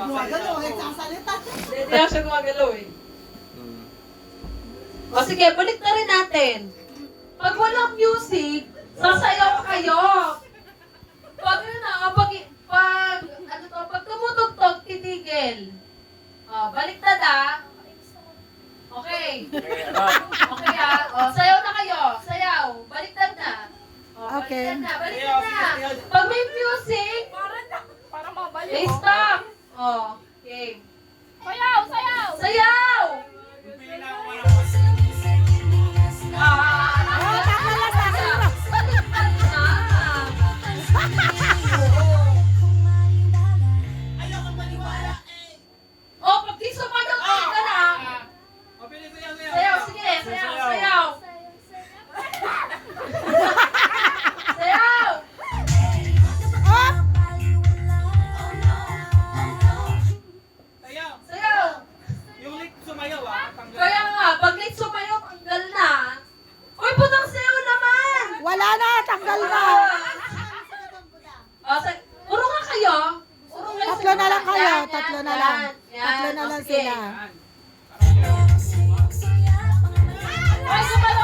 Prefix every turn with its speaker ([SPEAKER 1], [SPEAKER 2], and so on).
[SPEAKER 1] gumagalaw, nagsasalita.
[SPEAKER 2] Hindi ako siya gumagalaw eh. O sige, balik na rin natin. Pag walang music, sasayaw kayo. Pag pag tumutugtog, titigil. O, baliktad ah. Okay. Okay ah. O, sayaw na kayo. Sayaw. Baliktad na. O,
[SPEAKER 1] Okay.
[SPEAKER 2] baliktad na. Baliktad na. Pag may music,
[SPEAKER 3] Para mabalik.
[SPEAKER 2] eh, stop. O, okay.
[SPEAKER 3] Sayaw! Sayaw!
[SPEAKER 2] Sayaw! Oh, pag di sumayaw ka na. Sayaw, sige, sayaw, sayaw. Sayaw! Sayaw!
[SPEAKER 4] Yung lik sumayaw tanggal.
[SPEAKER 2] Kaya nga, pag late sumayaw, tanggal na. Uy, putang sayaw naman!
[SPEAKER 1] Wala na, tanggal na.
[SPEAKER 2] Puro nga kayo. Puro nga
[SPEAKER 1] Tatlo na lang kayo,
[SPEAKER 2] Yan,
[SPEAKER 1] tatlo na
[SPEAKER 2] yan,
[SPEAKER 1] lang.
[SPEAKER 2] yan.
[SPEAKER 1] Tatlo na
[SPEAKER 2] O,
[SPEAKER 1] lang
[SPEAKER 2] sige.
[SPEAKER 1] sila.
[SPEAKER 2] Ay, gumalaw